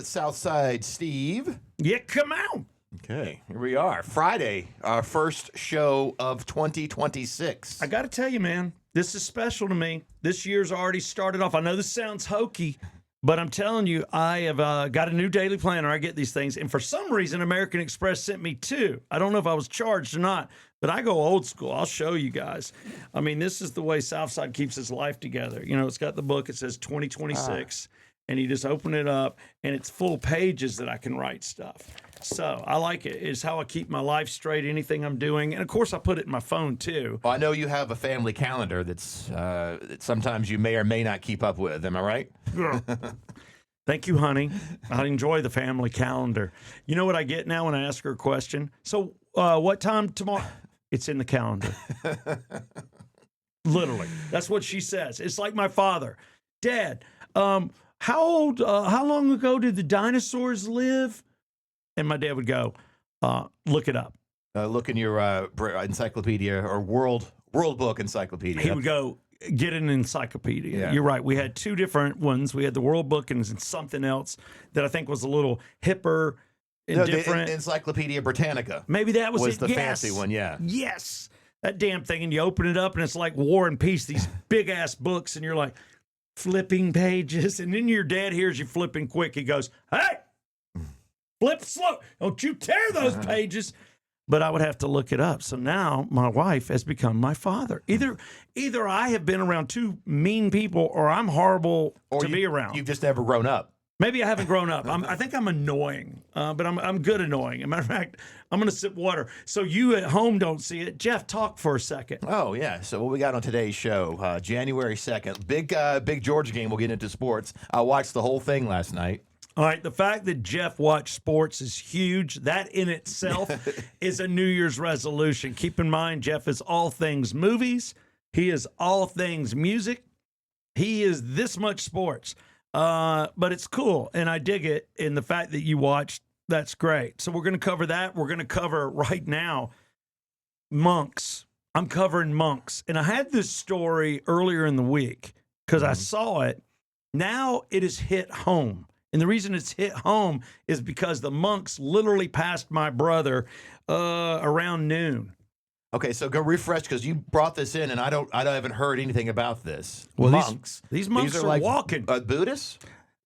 with Southside Steve. Yeah, come on. Okay, here we are. Friday, our first show of 2026. I got to tell you, man, this is special to me. This year's already started off. I know this sounds hokey, but I'm telling you, I have got a new daily planner. I get these things. And for some reason, American Express sent me two. I don't know if I was charged or not, but I go old school. I'll show you guys. I mean, this is the way Southside keeps his life together. You know, it's got the book. It says 2026. And you just open it up, and it's full of pages that I can write stuff. So I like it. It's how I keep my life straight, anything I'm doing. And, of course, I put it in my phone, too. Well, I know you have a family calendar that sometimes you may or may not keep up with. Am I right? Thank you, honey. I enjoy the family calendar. You know what I get now when I ask her a question? So what time tomorrow? It's in the calendar. Literally. That's what she says. It's like my father. Dad, how long ago did the dinosaurs live? And my dad would go, look it up. Look in your encyclopedia or world book encyclopedia. He would go, get an encyclopedia. Yeah. You're right. We had two different ones. We had the World Book and something else that I think was a little hipper and different. The Encyclopedia Britannica. Maybe that was it. The Yes. fancy one, yeah. Yes. That damn thing. And you open it up and it's like War and Peace, these big ass books. And you're like flipping pages. And then your dad hears you flipping quick. He goes, hey, flip slow. Don't you tear those pages. But I would have to look it up. So now my wife has become my father. Either I have been around two mean people or I'm horrible to be around. You've just never grown up. Maybe I haven't grown up. I think I'm annoying, but I'm good annoying. As a matter of fact, I'm going to sip water. So you at home don't see it. Jeff, talk for a second. Oh, yeah. So what we got on today's show, January 2nd, big Georgia game. We'll get into sports. I watched the whole thing last night. All right, the fact that Jeff watched sports is huge. That in itself is a New Year's resolution. Keep in mind, Jeff is all things movies. He is all things music. He is this much sports. But it's cool, and I dig it. And the fact that you watched, that's great. So we're going to cover that. We're going to cover right now Monks. I'm covering Monks. And I had this story earlier in the week because I saw it. Now it is hit home. And the reason it's hit home is because the Monks literally passed my brother around noon. Okay, so go refresh because you brought this in, and I haven't heard anything about this. Well, monks. These monks are like walking. Buddhists.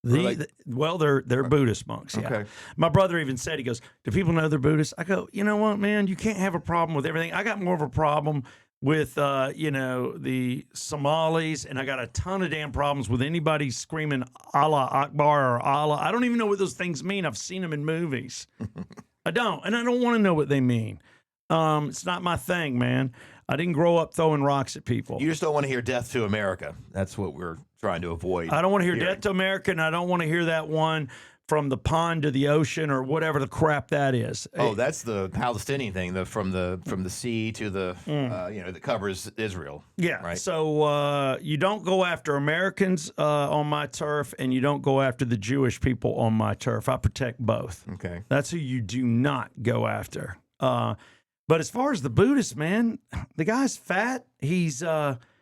They're Buddhist monks. Yeah. Okay. My brother even said, he goes, "Do people know they're Buddhists?" I go, "You know what, man? You can't have a problem with everything. I got more of a problem with the Somalis, and I got a ton of damn problems with anybody screaming Allah Akbar or Allah. I don't even know what those things mean. I've seen them in movies. I don't, and I don't want to know what they mean. It's not my thing, man. I didn't grow up throwing rocks at people. You just don't want to hear "Death to America." That's what we're trying to avoid. I don't want to hear hearing. "Death to America," and I don't want to hear that one from the pond to the ocean or whatever the crap that is. Oh, that's the Palestinian thing, from the sea to the that covers Israel. Yeah. Right. So you don't go after Americans on my turf, and you don't go after the Jewish people on my turf. I protect both. Okay. That's who you do not go after. But as far as the Buddhist, man, the guy's fat. He's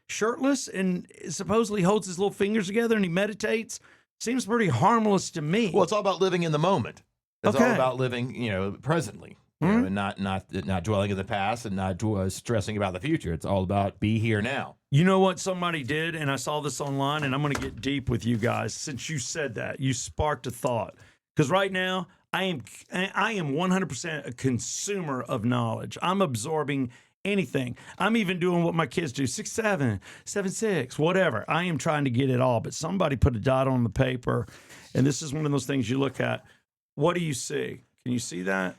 shirtless and supposedly holds his little fingers together and he meditates. Seems pretty harmless to me. Well, it's all about living in the moment. It's all about living, presently, and not dwelling in the past and not stressing about the future. It's all about be here now. You know what somebody did, and I saw this online, and I'm going to get deep with you guys. Since you said that, you sparked a thought. Because right now, I am 100% a consumer of knowledge. I'm absorbing anything. I'm even doing what my kids do, 6'7", 7'6", whatever. I am trying to get it all. But somebody put a dot on the paper, and this is one of those things you look at. What do you see? Can you see that?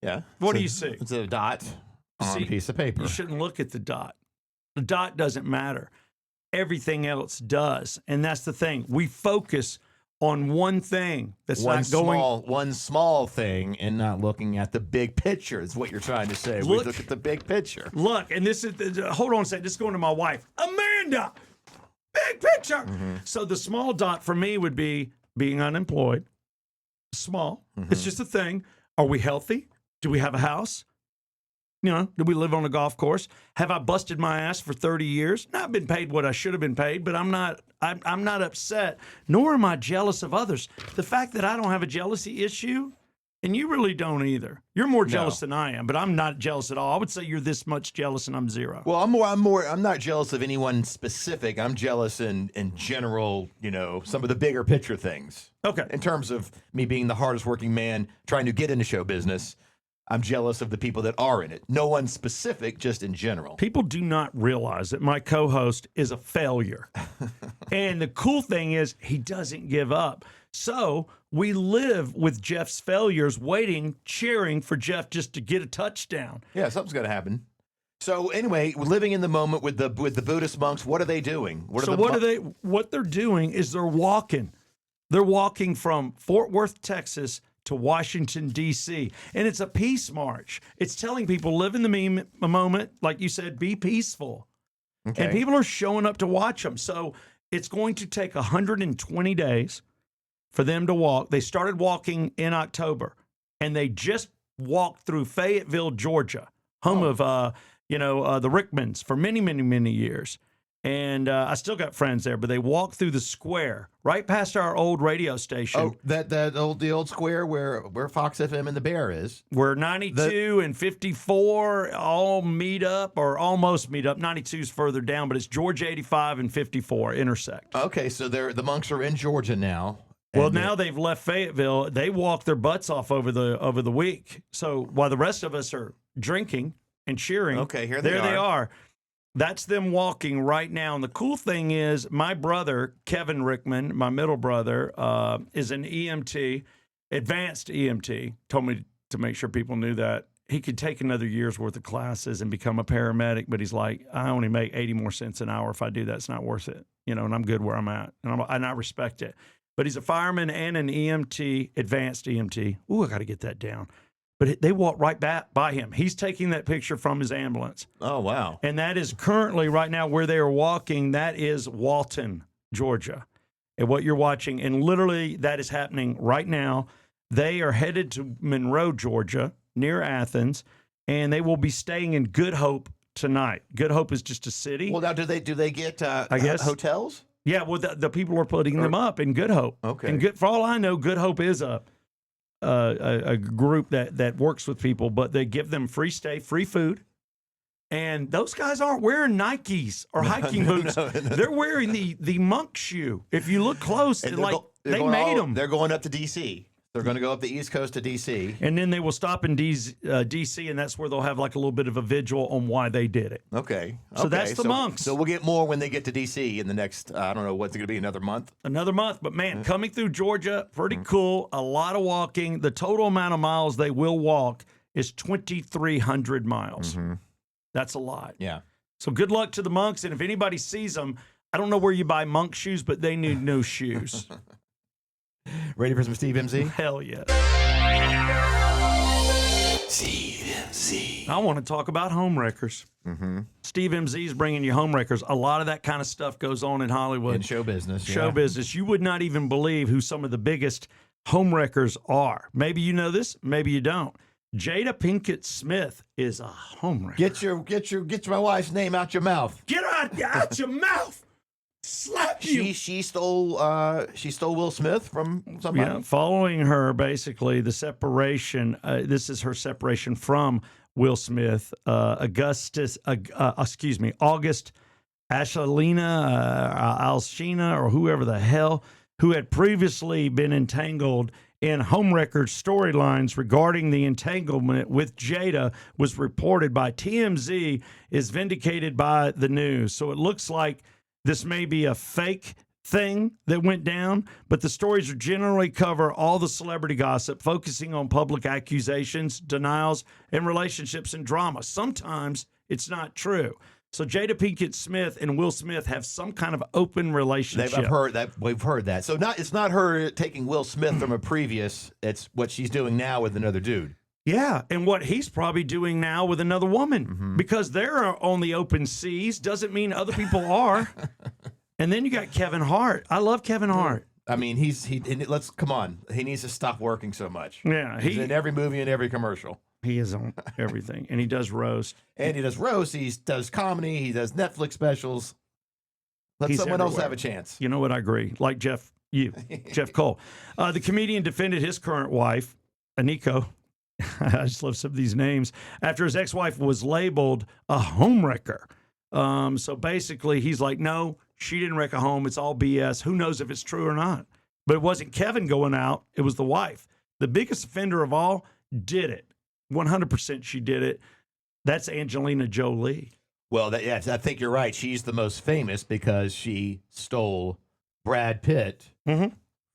Yeah. What do you see? It's a dot on a piece of paper. You shouldn't look at the dot. The dot doesn't matter. Everything else does. And that's the thing. We focus on one thing that's not going. One small thing and not looking at the big picture is what you're trying to say. We look at the big picture. Look, and this is, hold on a second. This is going to my wife. Amanda, big picture. Mm-hmm. So the small dot for me would be being unemployed. Small. Mm-hmm. It's just a thing. Are we healthy? Do we have a house? Do we live on a golf course? Have I busted my ass for 30 years? Not been paid what I should have been paid, but I'm not upset, nor am I jealous of others. The fact that I don't have a jealousy issue, and you really don't either. You're more jealous than I am, but I'm not jealous at all. I would say you're this much jealous and I'm zero. Well, I'm not jealous of anyone specific. I'm jealous in general, some of the bigger picture things. Okay. In terms of me being the hardest working man trying to get into show business, I'm jealous of the people that are in it. No one specific, just in general. People do not realize that my co-host is a failure. And the cool thing is he doesn't give up. So we live with Jeff's failures, waiting, cheering for Jeff just to get a touchdown. Yeah, something's going to happen. So anyway, we're living in the moment with the Buddhist monks. What are they doing? What they're doing is they're walking. They're walking from Fort Worth, Texas to Washington, D.C. And it's a peace march. It's telling people, live in the moment, like you said, be peaceful. Okay. And people are showing up to watch them. So it's going to take 120 days for them to walk. They started walking in October, and they just walked through Fayetteville, Georgia, home of the Rickmans for many, many, many years. And I still got friends there, but they walked through the square right past our old radio station. Oh, the old square where Fox FM and the Bear is. Where 92 and 54 all meet up or almost meet up. 92 is further down, but it's Georgia 85 and 54 intersect. Okay, so the monks are in Georgia now. Well, now they've left Fayetteville. They walked their butts off over the week. So while the rest of us are drinking and cheering, okay, there they are. That's them walking right now. And the cool thing is my brother, Kevin Rickman, my middle brother, is an EMT, advanced EMT, told me to make sure people knew that. He could take another year's worth of classes and become a paramedic, but he's like, I only make 80 more cents an hour. If I do that, it's not worth it. And I'm good where I'm at. And I respect it. But he's a fireman and an EMT, advanced EMT. Ooh, I got to get that down. But they walk right back by him. He's taking that picture from his ambulance. Oh, wow. And that is currently right now where they are walking. That is Walton, Georgia. And what you're watching, and literally that is happening right now. They are headed to Monroe, Georgia, near Athens, and they will be staying in Good Hope tonight. Good Hope is just a city. Well, now do they get I guess hotels? Yeah, well, the people are putting them up in Good Hope. Okay. And for all I know, Good Hope is a group that works with people, but they give them free stay, free food. And those guys aren't wearing Nikes or hiking boots. No. They're wearing the monk shoe. If you look close, they made them. They're going up to D.C. They're going to go up the East Coast to D.C. And then they will stop in D.C., and that's where they'll have like a little bit of a vigil on why they did it. Okay. So that's the monks. So we'll get more when they get to D.C. in the next, I don't know, what's it going to be, another month? Another month. But, man, coming through Georgia, pretty cool. A lot of walking. The total amount of miles they will walk is 2,300 miles. Mm-hmm. That's a lot. Yeah. So good luck to the monks. And if anybody sees them, I don't know where you buy monk shoes, but they need new shoes. Ready for some Steve MZ? Hell yes. Steve MZ. I want to talk about home wreckers. Mm-hmm. Steve MZ is bringing you home wreckers. A lot of that kind of stuff goes on in Hollywood. In show business. Show business. You would not even believe who some of the biggest home wreckers are. Maybe you know this, maybe you don't. Jada Pinkett Smith is a home wrecker. Get my wife's name out your mouth. Get out your mouth. Slap you. She stole Will Smith from somebody. Yeah, following her, basically the separation. This is her separation from Will Smith. August Ashalina Alsina, or whoever the hell, who had previously been entangled in home record storylines regarding the entanglement with Jada, was reported by TMZ, is vindicated by the news. So it looks like this may be a fake thing that went down, but the stories generally cover all the celebrity gossip, focusing on public accusations, denials, and relationships and drama. Sometimes it's not true. So Jada Pinkett Smith and Will Smith have some kind of open relationship. I've heard that. We've heard that. So it's not her taking Will Smith from a previous. It's what she's doing now with another dude. Yeah, and what he's probably doing now with another woman, because they're on the open seas doesn't mean other people are. And then you got Kevin Hart. I love Kevin Hart. I mean, come on. He needs to stop working so much. Yeah, he's in every movie and every commercial. He is on everything, and he does roast. And he does roast. He does comedy. He does Netflix specials. Let He's someone else everywhere. have a chance. You know what? I agree. Like Jeff Cole. The comedian defended his current wife, Aniko. I just love some of these names. After his ex-wife was labeled a homewrecker. So basically, he's like, no, she didn't wreck a home. It's all BS. Who knows if it's true or not? But it wasn't Kevin going out. It was the wife. The biggest offender of all did it. 100% she did it. That's Angelina Jolie. Well, yes, I think you're right. She's the most famous because she stole Brad Pitt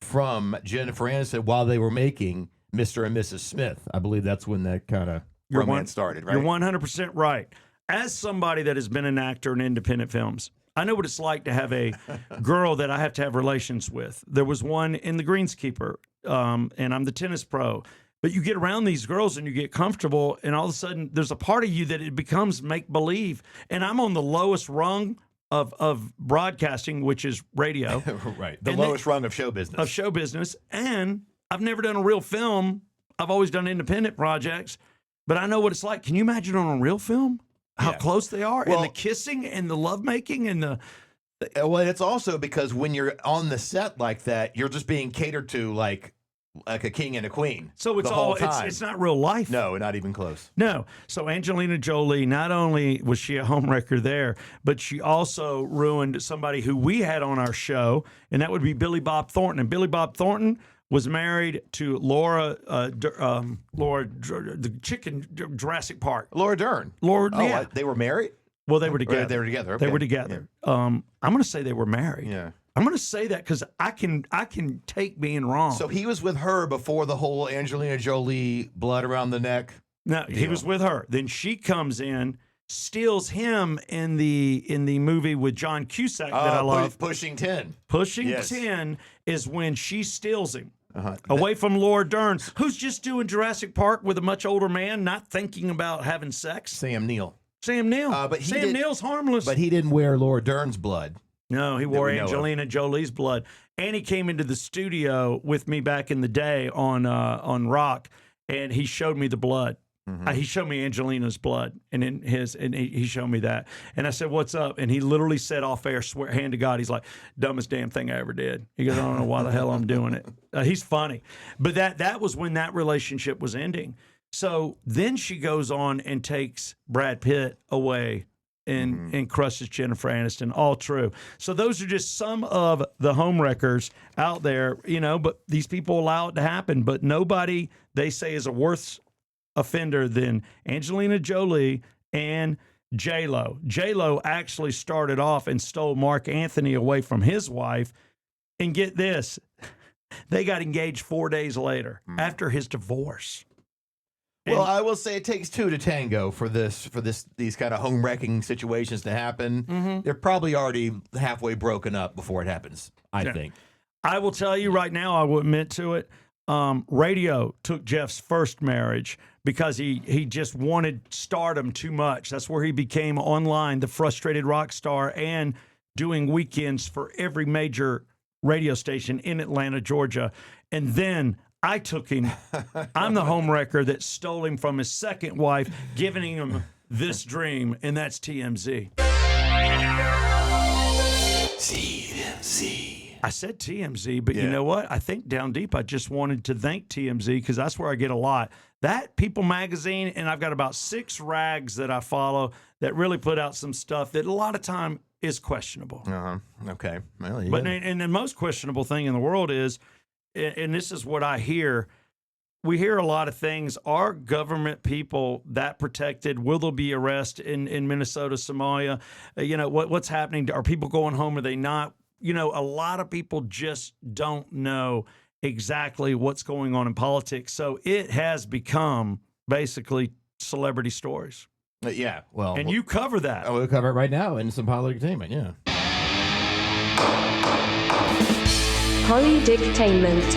from Jennifer Aniston while they were making Mr. and Mrs. Smith. I believe that's when that kind of romance started, right? You're 100% right. As somebody that has been an actor in independent films, I know what it's like to have a girl that I have to have relations with. There was one in The Greenskeeper, and I'm the tennis pro. But you get around these girls and you get comfortable, and all of a sudden there's a part of you that it becomes make-believe. And I'm on the lowest rung of broadcasting, which is radio. Right. The lowest rung of show business. Of show business. And I've never done a real film. I've always done independent projects. But I know what it's like. Can you imagine on a real film how close they are? Well, and the kissing and the lovemaking and the... Well, it's also because when you're on the set like that, you're just being catered to like a king and a queen. So it's the all whole time. it's not real life. No, not even close. No. So Angelina Jolie, not only was she a homewrecker there, but she also ruined somebody who we had on our show, and that would be Billy Bob Thornton. And Billy Bob Thornton was married to Laura, the chicken Jurassic Park. Laura Dern. Laura, Oh, yeah. they were married? Well, they were together. They were together. They Okay. were together. I'm going to say they were married. Yeah. I'm going to say that because I can take being wrong. So he was with her before the whole Angelina Jolie blood around the neck. No, he was with her. Then she comes in, steals him in the movie with John Cusack that I love. Pushing 10. Pushing Yes. 10 is when she steals him. Away from Laura Dern, who's just doing Jurassic Park with a much older man, not thinking about having sex. Sam Neill. Sam Neill. But Sam Neill's harmless. But he didn't wear Laura Dern's blood. No, he wore we know of. Angelina Jolie's blood. And he came into the studio with me back in the day on Rock, and he showed me the blood. He showed me Angelina's blood, and he showed me that. And I said, "What's up?" And he literally said off air, swear, hand to God, he's like, "Dumbest damn thing I ever did." He goes, "I don't know why the hell I'm doing it." He's funny, but that was when that relationship was ending. So then she goes on and takes Brad Pitt away and crushes Jennifer Aniston. All true. So those are just some of the homewreckers out there, but these people allow it to happen. But nobody, they say, is a worse offender than Angelina Jolie and J-Lo. J-Lo actually started off and stole Mark Anthony away from his wife. And get this, they got engaged 4 days later after his divorce. Well, I will say it takes two to tango for these kind of home wrecking situations to happen. They're probably already halfway broken up before it happens, I think. I will tell you right now, I will admit to it. Radio took Jeff's first marriage because he just wanted stardom too much. That's where he became online, the frustrated rock star, and doing weekends for every major radio station in Atlanta, Georgia. And then I took him. I'm the homewrecker that stole him from his second wife, giving him this dream, and that's TMZ. I said TMZ, but you know what? I think down deep, I just wanted to thank TMZ because that's where I get a lot. That People Magazine, and I've got about 6 rags that I follow that really put out some stuff that a lot of time is questionable. Okay. Well, yeah. But and the most questionable thing in the world is, and this is what I hear, we hear a lot of things. Are government people that protected? Will there be arrests in Minnesota, Somalia? What's happening? Are people going home? Are they not? A lot of people just don't know exactly what's going on in politics. So it has become basically celebrity stories. Yeah, well. And you cover that. Oh, we'll cover it right now in some Polydictainment, yeah. Polydictainment.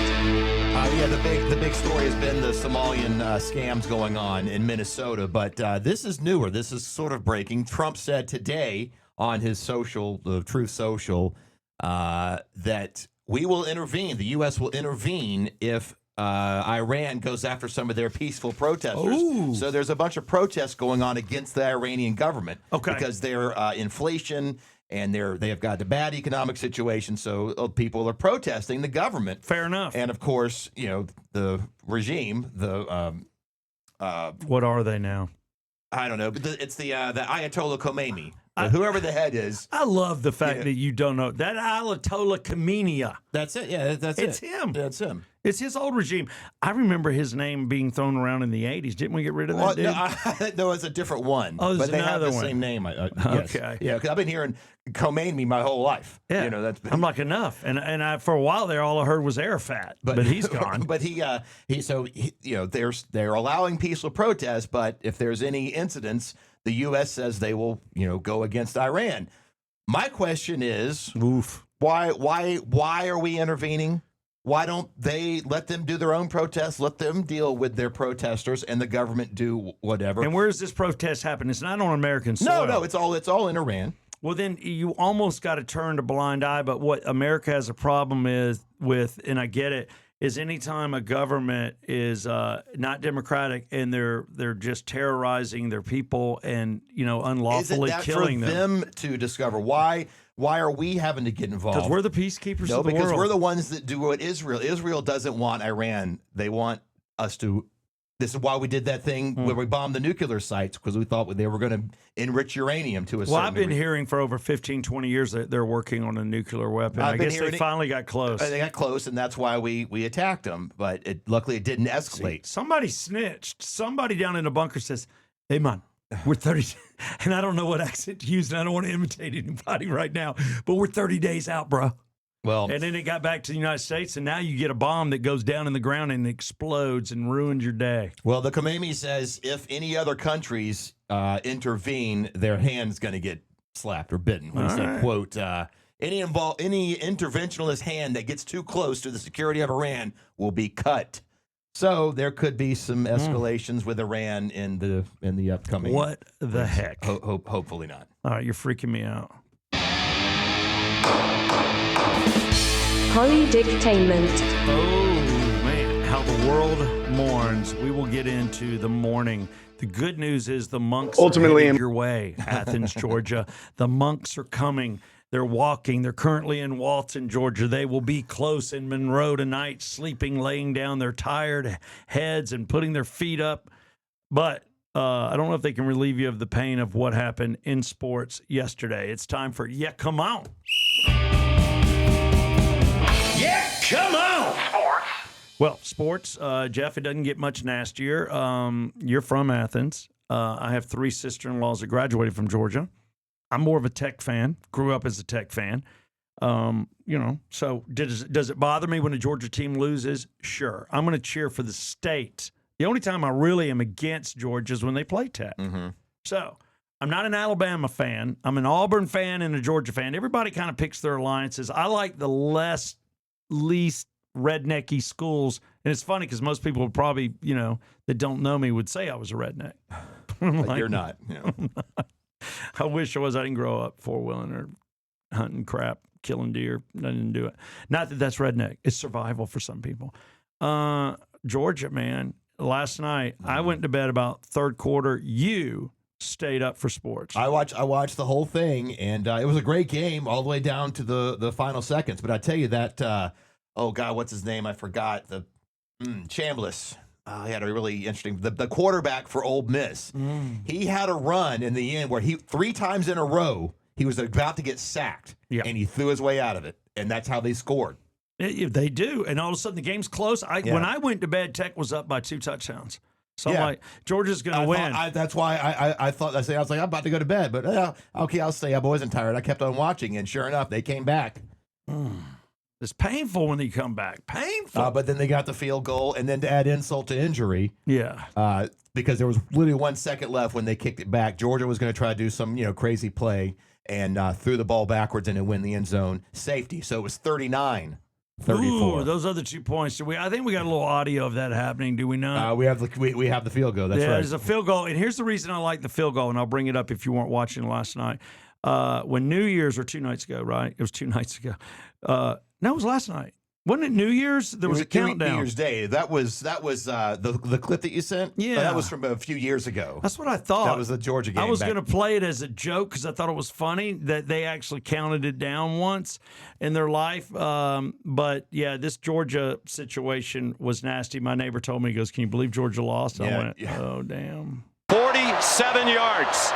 The big story has been the Somalian scams going on in Minnesota, but this is newer. This is sort of breaking. Trump said today on his Truth Social, that we will intervene. The U.S. will intervene if Iran goes after some of their peaceful protesters. Ooh. So there's a bunch of protests going on against the Iranian government because their inflation and they have got a bad economic situation. So people are protesting the government. Fair enough. And of course, the regime, what are they now? I don't know, but it's the Ayatollah Khomeini. Whoever the head is. I love the fact that you don't know. That Ayatollah Khomeini. That's it. Yeah, it's him. That's him. It's his old regime. I remember his name being thrown around in the 80s. Didn't we get rid of that dude? No, it's a different one. Oh, but they have the one. same name. Yes. Okay. Yeah, because I've been hearing Khomeini my whole life. Yeah. I'm like, enough. And I, for a while there, all I heard was Arafat. But he's gone. But they're allowing peaceful protests, but if there's any incidents, the U.S. says they will, go against Iran. My question is, why are we intervening? Why don't they let them do their own protests? Let them deal with their protesters, and the government do whatever. And where does this protest happen? It's not on American soil. No, it's all in Iran. Well, then you almost got to turn a blind eye. But what America has a problem with, and I get it, is anytime a government is not democratic and they're just terrorizing their people and unlawfully killing them. Is it that for them to discover why are we having to get involved? Because we're the peacekeepers of the world. No, because we're the ones that do what Israel doesn't want Iran. They want us to. This is why we did that thing where we bombed the nuclear sites, because we thought they were going to enrich uranium to a certain I've been degree. hearing for over 15, 20 years that they're working on a nuclear weapon. I guess they finally got close. They got close, and that's why we attacked them. But luckily, it didn't escalate. Somebody snitched. Somebody down in the bunker says, "Hey, man, we're 30." And I don't know what accent to use, and I don't want to imitate anybody right now, but we're 30 days out, bro. Well, and then it got back to the United States, and now you get a bomb that goes down in the ground and explodes and ruins your day. Well, the Khomeini says if any other countries intervene, their hand's going to get slapped or bitten. He said, quote, any interventionist hand that gets too close to the security of Iran will be cut. So there could be some escalations with Iran in the upcoming. What the heck? Hopefully not. All right, you're freaking me out. Polydictainment. Oh, man, how the world mourns. We will get into the mourning. The good news is the monks ultimately are your way, Athens, Georgia. The monks are coming. They're walking. They're currently in Walton, Georgia. They will be close in Monroe tonight, sleeping, laying down their tired heads and putting their feet up. But I don't know if they can relieve you of the pain of what happened in sports yesterday. It's time for Come On. Come on! Sports. Well, sports, Jeff, it doesn't get much nastier. You're from Athens. I have 3 sister-in-laws that graduated from Georgia. I'm more of a Tech fan, grew up as a Tech fan. So does it bother me when a Georgia team loses? Sure. I'm going to cheer for the state. The only time I really am against Georgia is when they play Tech. Mm-hmm. So I'm not an Alabama fan. I'm an Auburn fan and a Georgia fan. Everybody kind of picks their alliances. I like the least rednecky schools. And it's funny because most people would probably, that don't know me would say I was a redneck. Like, you're not. I wish I was. I didn't grow up four-wheeling or hunting crap, killing deer. I didn't do it. Not that that's redneck. It's survival for some people. Georgia, man, last night I went to bed about third quarter. You stayed up for sports. I watched the whole thing, and it was a great game all the way down to the final seconds. But I tell you that, what's his name? I forgot. The Chambliss. He had a really interesting. The quarterback for Ole Miss. He had a run in the end where 3 times in a row he was about to get sacked, and he threw his way out of it, and that's how they scored. They do, and all of a sudden the game's close. When I went to bed, Tech was up by 2 touchdowns. So I'm like, Georgia's going to win. That's why I thought, I was like, I'm about to go to bed, but okay, I'll stay up. I wasn't tired. I kept on watching, and sure enough, they came back. It's painful when they come back. Painful. But then they got the field goal, and then to add insult to injury, because there was literally 1 second left when they kicked it back. Georgia was going to try to do some crazy play and threw the ball backwards and win the end zone safety. So it was 39-34. Ooh, those other 2 points. I think we got a little audio of that happening. Do we not? We have the field goal. That's right. There's a field goal, and here's the reason I like the field goal, and I'll bring it up if you weren't watching last night. When New Year's or 2 nights ago, right? It was 2 nights ago. No, it was last night. Wasn't it New Year's? There was a countdown. New Year's Day. That was the clip that you sent. Yeah, that was from a few years ago. That's what I thought. That was the Georgia game. I was going to play it as a joke because I thought it was funny that they actually counted it down once in their life. But yeah, this Georgia situation was nasty. My neighbor told me, he goes, "Can you believe Georgia lost?" And I went, "Oh damn." 47 yards.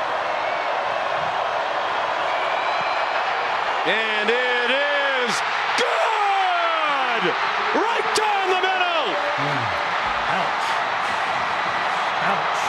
And it is good! Right down the middle! Ouch. Ouch.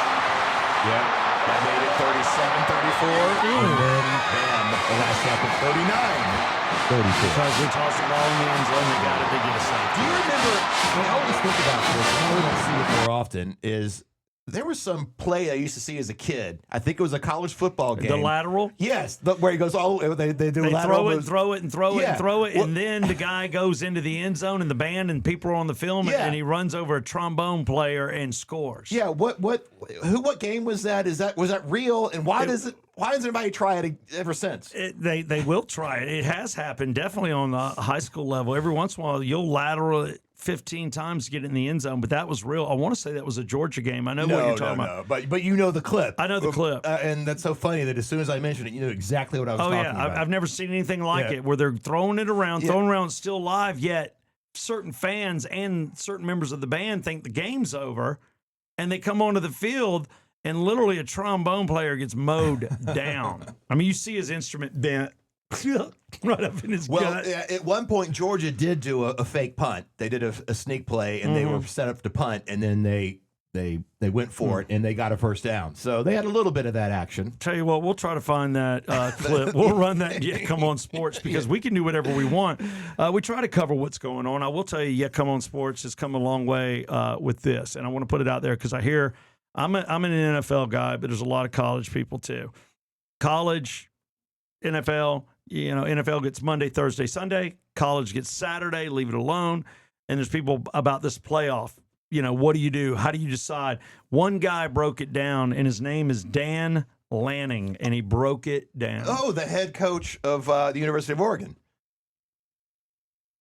Yeah, that made it 37-34. And then, bam, the last second, 39-34. Because we tossed the ball in the end zone, they got it, they get a sack. Do you remember, I always think about this, and I don't see it more often, is there was some play I used to see as a kid. I think it was a college football game. The lateral? Yes, where he goes, they do They lateral throw it, moves. throw it, and throw it, Yeah. and throw it, Well- and then the guy goes into the end zone and the band and people are on the film Yeah. and he runs over a trombone player and scores. Yeah, what game was that? Was that real? And why does anybody try it ever since? They will try it. It has happened definitely on the high school level. Every once in a while, you'll lateral it 15 times to get in the end zone, but that was real. I want to say that was a Georgia game. I know what you're talking about. But you know the clip. I know the clip. And that's so funny that as soon as I mentioned it, you knew exactly what I was talking about. I've never seen anything like Yeah. it where they're throwing it around, still live, yet certain fans and certain members of the band think the game's over, and they come onto the field, and literally a trombone player gets mowed down. I mean, you see his instrument bent right up in his gut. At one point, Georgia did do a fake punt. They did a sneak play, and they were set up to punt, and then they went for it, and they got a first down. So they had a little bit of that action. Tell you what, we'll try to find that clip. We'll run that Come On Sports because we can do whatever we want. We try to cover what's going on. I will tell you, Come On Sports has come a long way with this, and I want to put it out there because I hear I'm an NFL guy, but there's a lot of college people too. College, NFL, NFL gets Monday, Thursday, Sunday. College gets Saturday, leave it alone. And there's people about this playoff. What do you do? How do you decide? One guy broke it down, and his name is Dan Lanning, and he broke it down. Oh, the head coach of the University of Oregon.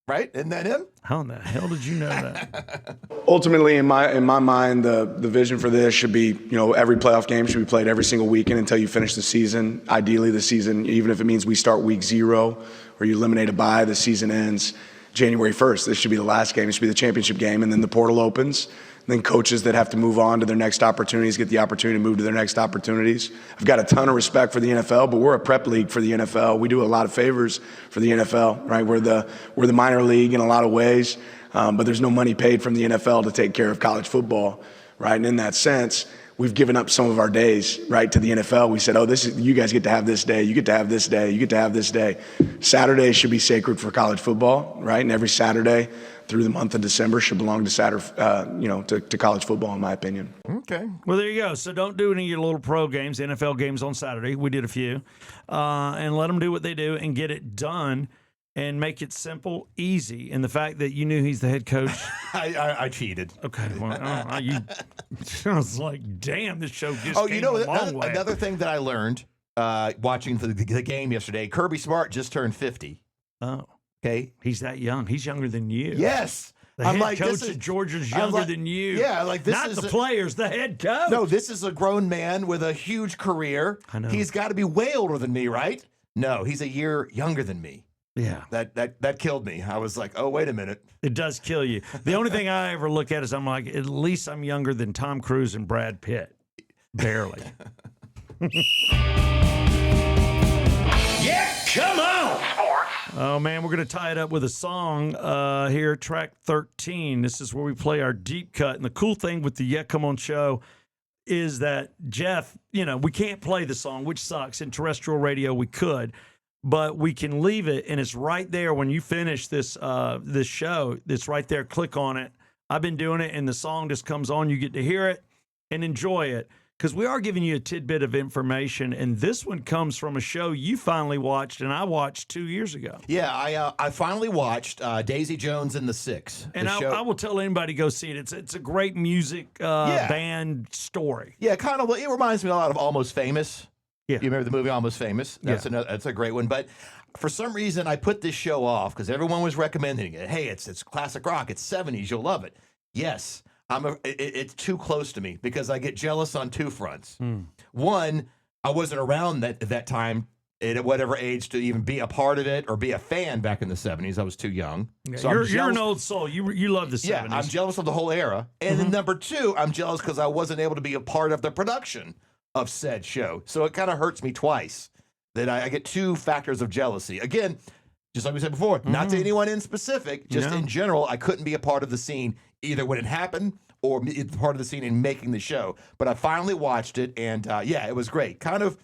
Right? Isn't that him? How in the hell did you know that? Ultimately, in my mind, the vision for this should be, every playoff game should be played every single weekend until you finish the season. Ideally, the season, even if it means we start week 0 or you eliminate a bye, the season ends January 1st. This should be the last game. It should be the championship game, and then the portal opens. Then coaches that have to move on to their next opportunities get the opportunity to move to their next opportunities. I've got a ton of respect for the NFL, but we're a prep league for the NFL. We do a lot of favors for the NFL, right? We're the minor league in a lot of ways, but there's no money paid from the NFL to take care of college football, right? And in that sense, we've given up some of our days, right, to the NFL. We said, you guys get to have this day, you get to have this day, you get to have this day. Saturday should be sacred for college football, right? And every Saturday through the month of December should belong to to college football, in my opinion. Okay. Well, there you go. So don't do any of your little pro games, NFL games on Saturday. We did a few. And let them do what they do and get it done and make it simple, easy. And the fact that you knew he's the head coach. I cheated. Okay. Well, I was like, damn, this show just came a long way. Another thing that I learned watching the game yesterday, Kirby Smart just turned 50. Oh. Okay. He's that young. He's younger than you. Yes. The head coach of Georgia's younger than you. Yeah, this Not is the players, the head coach. No, this is a grown man with a huge career. I know. He's got to be way older than me, right? No, he's a year younger than me. Yeah. That killed me. I was like, oh, wait a minute. It does kill you. The only thing I ever look at is I'm like, at least I'm younger than Tom Cruise and Brad Pitt. Barely. Yeah, come on! Oh, man, we're going to tie it up with a song here, track 13. This is where we play our deep cut. And the cool thing with the Yeah Come On show is that, Jeff, we can't play the song, which sucks. In terrestrial radio, we could. But we can leave it, and it's right there when you finish this this show. It's right there. Click on it. I've been doing it, and the song just comes on. You get to hear it and enjoy it because we are giving you a tidbit of information, and this one comes from a show you finally watched, and I watched 2 years ago. Yeah, I finally watched Daisy Jones and the Six. And I will tell anybody to go see it. It's a great music band story. Yeah, kind of. It reminds me a lot of Almost Famous. Yeah. You remember the movie Almost Famous? That's a great one. But for some reason, I put this show off because everyone was recommending it. Hey, it's classic rock. It's 70s. You'll love it. Yes, it's too close to me because I get jealous on two fronts. One, I wasn't around at that time at whatever age to even be a part of it or be a fan back in the 70s. I was too young. Yeah, So I'm you're an jealous- old soul. You love the 70s. Yeah, I'm jealous of the whole era. And then number two, I'm jealous because I wasn't able to be a part of the production of said show. So it kind of hurts me twice that I get two factors of jealousy. Again, just like we said before, not to anyone in specific, just No. in general, I couldn't be a part of the scene either when it happened or part of the scene in making the show. But I finally watched it, and yeah, it was great. Kind of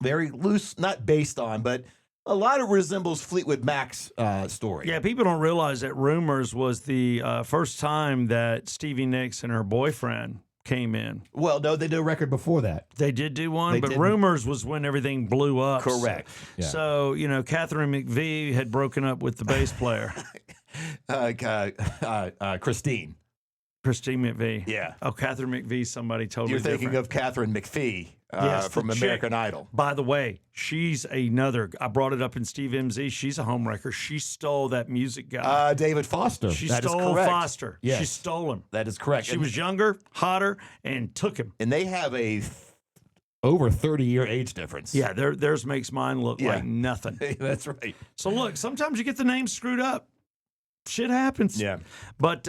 very loose, not based on, but a lot of resembles Fleetwood Mac's story. Yeah, people don't realize that Rumors was the first time that Stevie Nicks and her boyfriend came in. Well, no, they did a record before that. They did do one, They but didn't. Rumors was when everything blew up. Correct. Yeah. So, Catherine McVie had broken up with the bass player, Christine. Christine McVie. Yeah. Oh, Catherine McVie, somebody totally You're thinking different. of Catherine McPhee Yes, the from chick. American Idol. By the way, she's another. I brought it up in Steve MZ. She's a homewrecker. She stole that music guy. David Foster. She That is stole correct. Foster. Yes. She stole him. That is correct. She was younger, hotter, and took him. and they have over 30-year age difference. Yeah, theirs makes mine look Yeah. like nothing. That's right. So look, sometimes you get the names screwed up. Shit happens. Yeah. But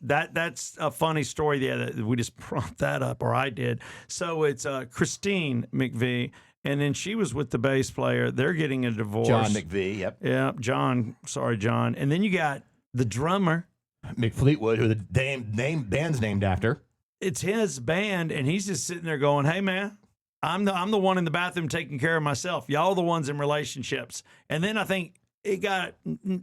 that's a funny story. Yeah, that we just brought that up, or I did. So it's Christine McVie, and then she was with the bass player. They're getting a divorce. John McVie. Yep. Yeah, John. Sorry, John. And then you got the drummer. McFleetwood, who the band's named after. It's his band, and he's just sitting there going, "Hey, man, I'm the one in the bathroom taking care of myself. Y'all the ones in relationships." And then I think it got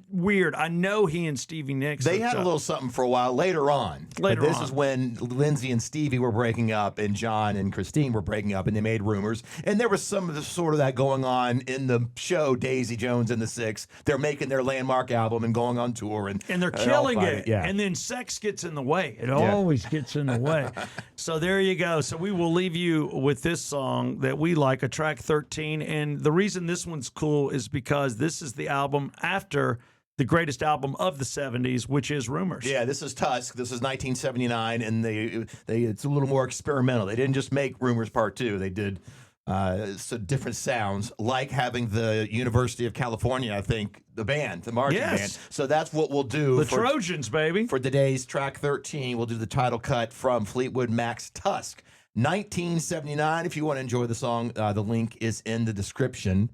weird. I know he and Stevie Nicks. They hooked had a up. little something for a while later on. Later But this on. is when Lindsay and Stevie were breaking up, and John and Christine were breaking up, and they made Rumors. And there was some of the sort of that going on in the show Daisy Jones and the Six. They're making their landmark album and going on tour, and And they're all killing fighting. it. Yeah. And then sex gets in the way. It always gets in the way. So there you go. So we will leave you with this song that we like, a track 13. And the reason this one's cool is because this is the album after the greatest album of the 70s, which is Rumors. Yeah, this is Tusk. This is 1979, and they it's a little more experimental. They didn't just make Rumors Part 2. They did some different sounds, like having the University of California, I think, the band, the marching Yes. band. So that's what we'll do The for, Trojans, baby. for today's track 13. We'll do the title cut from Fleetwood Mac's Tusk. 1979. If you want to enjoy the song, the link is in the description.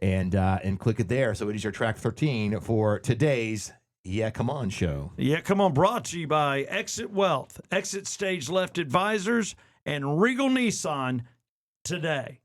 And click it there. So it is your track 13 for today's Yeah Come On show. Yeah, come on. Brought to you by Exit Wealth, Exit Stage Left Advisors, and Regal Nissan today.